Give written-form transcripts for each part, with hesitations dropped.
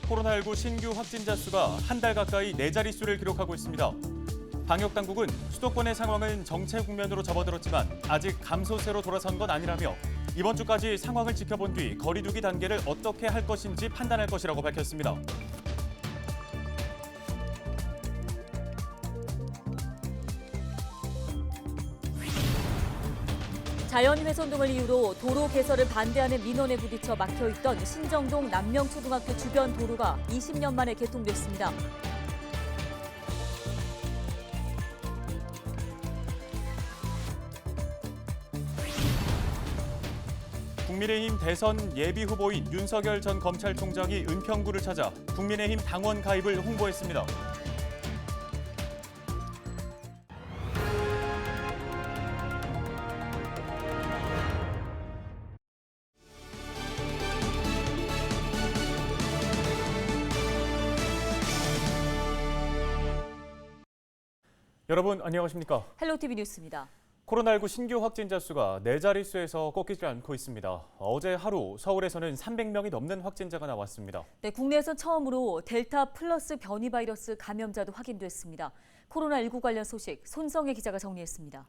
코로나19 신규 확진자 수가 한 달 가까이 네 자릿수를 기록하고 있습니다. 방역당국은 수도권의 상황은 정체 국면으로 접어들었지만 아직 감소세로 돌아선 건 아니라며 이번 주까지 상황을 지켜본 뒤 거리 두기 단계를 어떻게 할 것인지 판단할 것이라고 밝혔습니다. 자연훼손 등을 이유로 도로 개설을 반대하는 민원에 부딪혀 막혀있던 신정동 남명초등학교 주변 도로가 20년 만에 개통됐습니다. 국민의힘 대선 예비 후보인 윤석열 전 검찰총장이 은평구를 찾아 국민의힘 당원 가입을 홍보했습니다. 여러분 안녕하십니까? 헬로티비 뉴스입니다. 코로나19 신규 확진자 수가 네 자릿수에서 꺾이지 않고 있습니다. 어제 하루 서울에서는 300명이 넘는 확진자가 나왔습니다. 네, 국내에선 처음으로 델타 플러스 변이 바이러스 감염자도 확인됐습니다. 코로나19 관련 소식 손성혜 기자가 정리했습니다.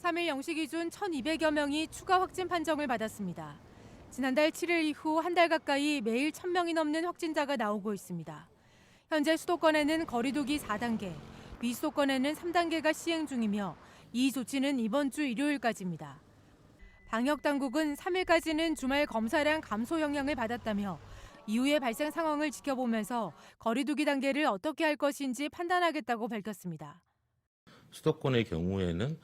3일 0시 기준 1,200여 명이 추가 확진 판정을 받았습니다. 지난달 7일 이후 한 달 가까이 매일 1,000명이 넘는 확진자가 나오고 있습니다. 현재 수도권에는 거리두기 4단계, 비수도권에는 3단계가 시행 중이며 이 조치는 이번 주 일요일까지입니다. 방역당국은 3일까지는 주말 검사량 감소 영향을 받았다며 이후의 발생 상황을 지켜보면서 거리두기 단계를 어떻게 할 것인지 판단하겠다고 밝혔습니다. 수도권의 경우에는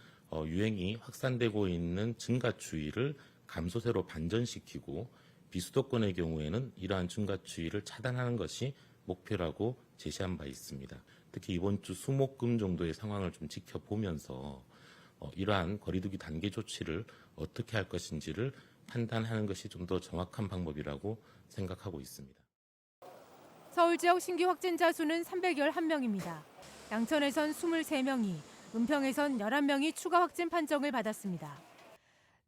유행이 확산되고 있는 증가추이를 감소세로 반전시키고 비수도권의 경우에는 이러한 증가추이를 차단하는 것이 목표라고 제시한 바 있습니다. 특히 이번 주 수목금 정도의 상황을 좀 지켜보면서 이러한 거리두기 단계 조치를 어떻게 할 것인지를 판단하는 것이 좀 더 정확한 방법이라고 생각하고 있습니다. 서울 지역 신규 확진자 수는 311명입니다. 양천에선 23명이, 은평에선 11명이 추가 확진 판정을 받았습니다.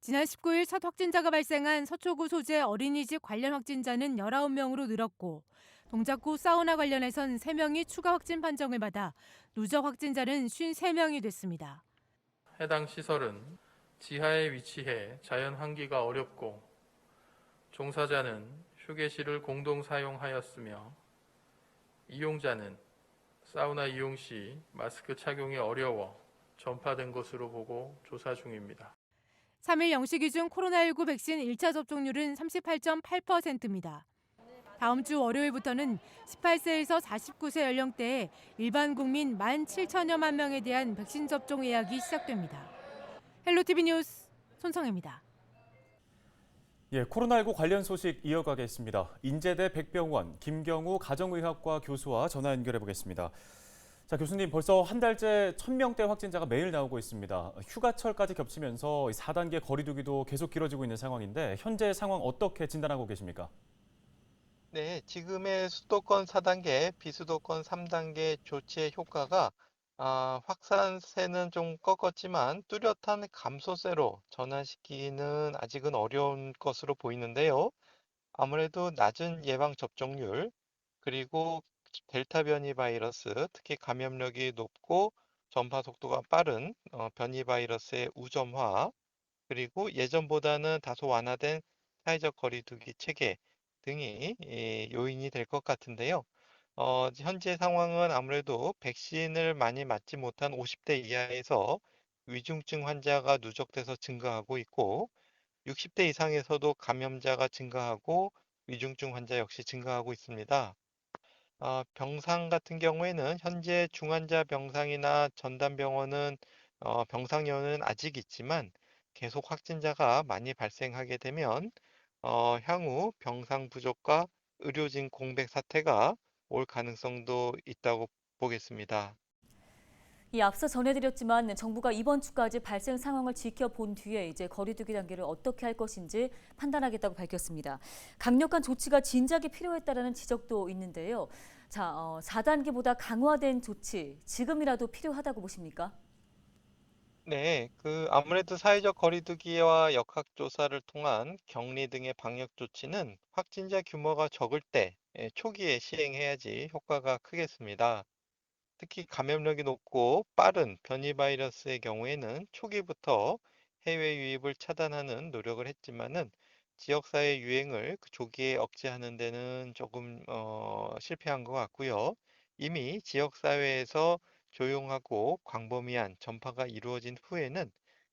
지난 19일 첫 확진자가 발생한 서초구 소재 어린이집 관련 확진자는 19명으로 늘었고 동작구 사우나 관련해선 3명이 추가 확진 판정을 받아 누적 확진자는 53명이 됐습니다. 해당 시설은 지하에 위치해 자연 환기가 어렵고 종사자는 휴게실을 공동 사용하였으며 이용자는 사우나 이용 시 마스크 착용이 어려워 전파된 것으로 보고 조사 중입니다. 3일 0시 기준 코로나19 백신 1차 접종률은 38.8%입니다. 다음 주 월요일부터는 18세에서 49세 연령대의 일반 국민 17,000여만 명에 대한 백신 접종 예약이 시작됩니다. 헬로티비 뉴스 손성혜입니다. 코로나19 관련 소식 이어가겠습니다. 인제대 백병원 김경우 가정의학과 교수와 전화 연결해 보겠습니다. 자, 교수님 벌써 한 달째 1,000명대 확진자가 매일 나오고 있습니다. 휴가철까지 겹치면서 4단계 거리두기도 계속 길어지고 있는 상황인데 현재 상황 어떻게 진단하고 계십니까? 네, 지금의 수도권 4단계, 비수도권 3단계 조치의 효과가 확산세는 좀 꺾었지만 뚜렷한 감소세로 전환시키기는 아직은 어려운 것으로 보이는데요. 아무래도 낮은 예방 접종률, 그리고 델타 변이 바이러스, 특히 감염력이 높고 전파 속도가 빠른 변이 바이러스의 우점화, 그리고 예전보다는 다소 완화된 사회적 거리두기 체계 등이 요인이 될 것 같은데요. 현재 상황은 아무래도 백신을 많이 맞지 못한 50대 이하에서 위중증 환자가 누적돼서 증가하고 있고 60대 이상에서도 감염자가 증가하고 위중증 환자 역시 증가하고 있습니다. 병상 같은 경우에는 현재 중환자 병상이나 전담병원은 병상료는 아직 있지만 계속 확진자가 많이 발생하게 되면 향후 병상 부족과 의료진 공백 사태가 올 가능성도 있다고 보겠습니다. 앞서 전해드렸지만 정부가 이번 주까지 발생 상황을 지켜본 뒤에 이제 거리두기 단계를 어떻게 할 것인지 판단하겠다고 밝혔습니다. 강력한 조치가 진작에 필요했다라는 지적도 있는데요. 자, 4단계보다 강화된 조치 지금이라도 필요하다고 보십니까? 네, 아무래도 사회적 거리두기와 역학조사를 통한 격리 등의 방역 조치는 확진자 규모가 적을 때 초기에 시행해야지 효과가 크겠습니다. 특히 감염력이 높고 빠른 변이 바이러스의 경우에는 초기부터 해외 유입을 차단하는 노력을 했지만은 지역사회 유행을 그 조기에 억제하는 데는 조금 실패한 것 같고요. 이미 지역사회에서 조용하고 광범위한 전파가 이루어진 후에는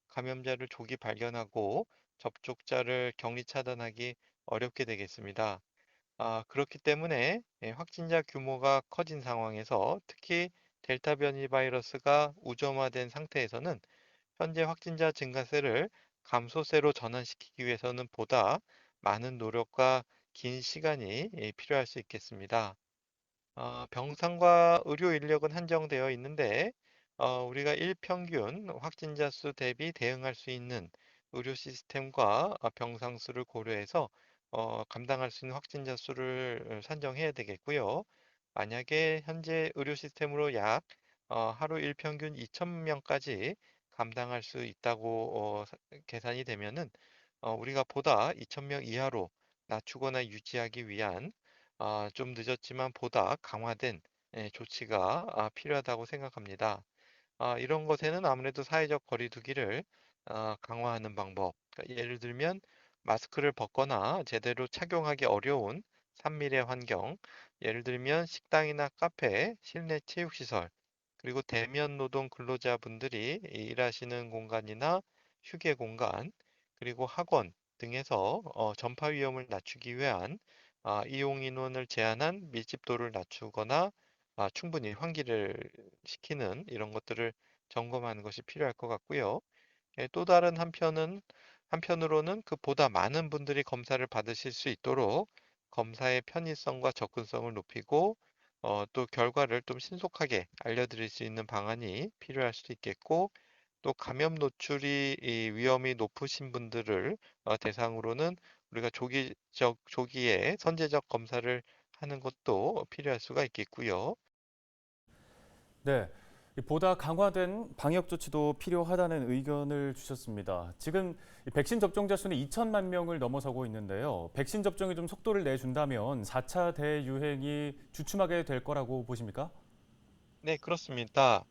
감염자를 조기 발견하고 접촉자를 격리 차단하기 어렵게 되겠습니다. 그렇기 때문에 확진자 규모가 커진 상황에서 특히 델타 변이 바이러스가 우점화된 상태에서는 현재 확진자 증가세를 감소세로 전환시키기 위해서는 보다 많은 노력과 긴 시간이 필요할 수 있겠습니다. 병상과 의료 인력은 한정되어 있는데, 우리가 일평균 확진자 수 대비 대응할 수 있는 의료 시스템과 병상 수를 고려해서 감당할 수 있는 확진자 수를 산정해야 되겠고요. 만약에 현재 의료 시스템으로 약 하루 일평균 2,000명까지 감당할 수 있다고 계산이 되면은 우리가 보다 2,000명 이하로 낮추거나 유지하기 위한 좀 늦었지만 보다 강화된 조치가 필요하다고 생각합니다. 이런 것에는 아무래도 사회적 거리두기를 강화하는 방법, 그러니까 예를 들면 마스크를 벗거나 제대로 착용하기 어려운 산밀의 환경, 예를 들면 식당이나 카페, 실내 체육시설, 그리고 대면 노동 근로자분들이 일하시는 공간이나 휴게 공간, 그리고 학원 등에서 전파 위험을 낮추기 위한 이용 인원을 제한한 밀집도를 낮추거나 충분히 환기를 시키는 이런 것들을 점검하는 것이 필요할 것 같고요. 또 다른 한편으로는 보다 많은 분들이 검사를 받으실 수 있도록 검사의 편의성과 접근성을 높이고 또 결과를 좀 신속하게 알려드릴 수 있는 방안이 필요할 수도 있겠고 또 감염 노출이 이 위험이 높으신 분들을 대상으로는 우리가 조기에 선제적 검사를 하는 것도 필요할 수가 있겠고요. 네, 보다 강화된 방역 조치도 필요하다는 의견을 주셨습니다. 지금 백신 접종자 수는 2천만 명을 넘어서고 있는데요. 백신 접종이 좀 속도를 내준다면 4차 대유행이 주춤하게 될 거라고 보십니까? 네, 그렇습니다.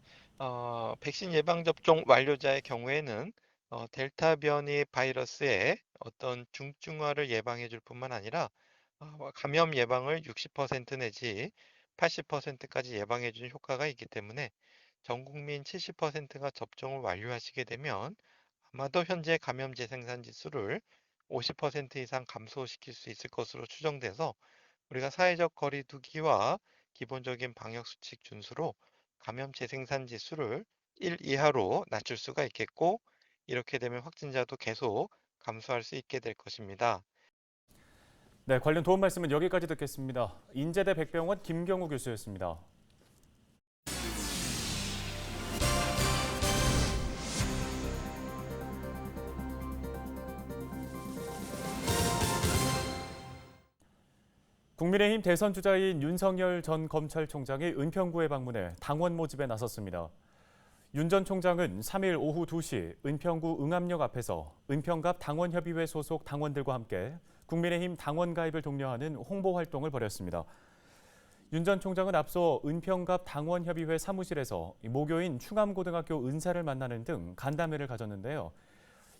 백신 예방접종 완료자의 경우에는 델타 변이 바이러스의 어떤 중증화를 예방해 줄 뿐만 아니라 감염 예방을 60% 내지 80%까지 예방해 주는 효과가 있기 때문에 전 국민 70%가 접종을 완료하시게 되면 아마도 현재 감염 재생산 지수를 50% 이상 감소시킬 수 있을 것으로 추정돼서 우리가 사회적 거리두기와 기본적인 방역 수칙 준수로 감염 재생산 지수를 1 이하로 낮출 수가 있겠고, 이렇게 되면 확진자도 계속 감소할 수 있게 될 것입니다. 네, 관련 도움 말씀은 여기까지 듣겠습니다. 인제대 백병원 김경우 교수였습니다. 국민의힘 대선 주자인 윤석열 전 검찰총장이 은평구에 방문해 당원 모집에 나섰습니다. 윤 전 총장은 3일 오후 2시 은평구 응암역 앞에서 은평갑 당원협의회 소속 당원들과 함께 국민의힘 당원 가입을 독려하는 홍보 활동을 벌였습니다. 윤 전 총장은 앞서 은평갑 당원협의회 사무실에서 모교인 충암고등학교 은사를 만나는 등 간담회를 가졌는데요.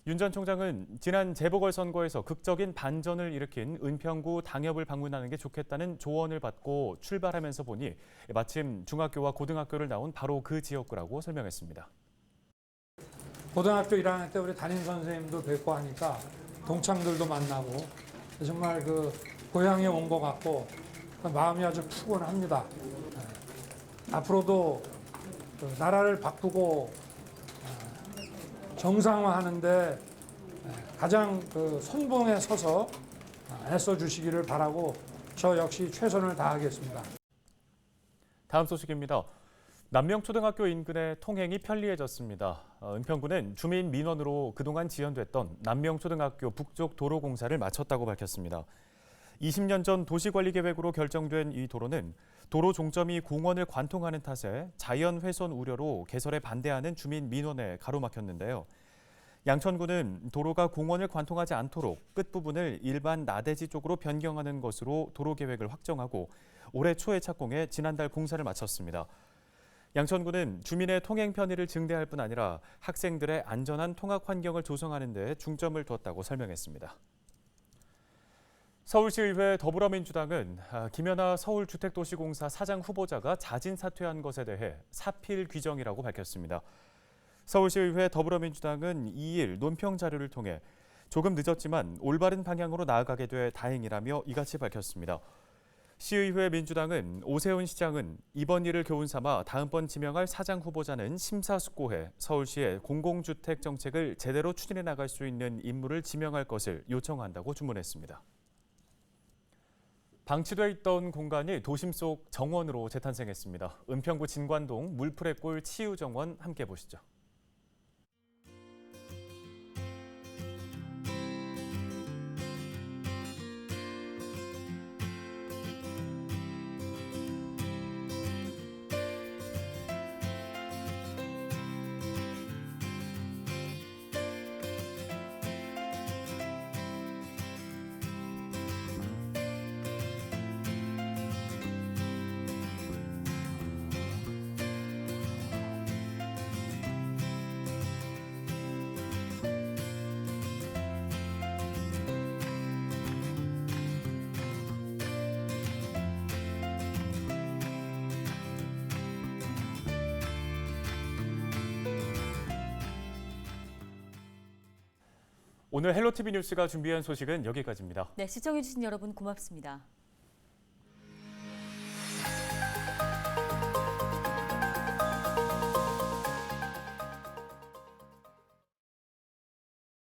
윤 전 총장은 지난 재보궐선거에서 극적인 반전을 일으킨 은평구 당협을 방문하는 게 좋겠다는 조언을 받고 출발하면서 보니 마침 중학교와 고등학교를 나온 바로 그 지역구라고 설명했습니다. 고등학교 1학년 때 우리 담임 선생님도 뵙고 하니까 동창들도 만나고 정말 고향에 온 것 같고 마음이 아주 푸근합니다. 앞으로도 나라를 바꾸고 정상화하는데 가장 선봉에 서서 애써 주시기를 바라고 저 역시 최선을 다하겠습니다. 다음 소식입니다. 남명초등학교 인근의 통행이 편리해졌습니다. 은평구는 주민 민원으로 그동안 지연됐던 남명초등학교 북쪽 도로 공사를 마쳤다고 밝혔습니다. 20년 전 도시관리계획으로 결정된 이 도로는 도로 종점이 공원을 관통하는 탓에 자연 훼손 우려로 개설에 반대하는 주민 민원에 가로막혔는데요. 양천구는 도로가 공원을 관통하지 않도록 끝부분을 일반 나대지 쪽으로 변경하는 것으로 도로 계획을 확정하고 올해 초에 착공해 지난달 공사를 마쳤습니다. 양천구는 주민의 통행 편의를 증대할 뿐 아니라 학생들의 안전한 통학 환경을 조성하는 데 중점을 뒀다고 설명했습니다. 서울시의회 더불어민주당은 김연아 서울주택도시공사 사장 후보자가 자진 사퇴한 것에 대해 사필 규정이라고 밝혔습니다. 서울시의회 더불어민주당은 2일 논평 자료를 통해 조금 늦었지만 올바른 방향으로 나아가게 돼 다행이라며 이같이 밝혔습니다. 시의회 민주당은 오세훈 시장은 이번 일을 교훈 삼아 다음번 지명할 사장 후보자는 심사숙고해 서울시의 공공주택 정책을 제대로 추진해 나갈 수 있는 인물을 지명할 것을 요청한다고 주문했습니다. 방치돼 있던 공간이 도심 속 정원으로 재탄생했습니다. 은평구 진관동 물풀의 골 치유정원 함께 보시죠. 오늘 헬로티비 뉴스가 준비한 소식은 여기까지입니다. 네, 시청해주신 여러분 고맙습니다.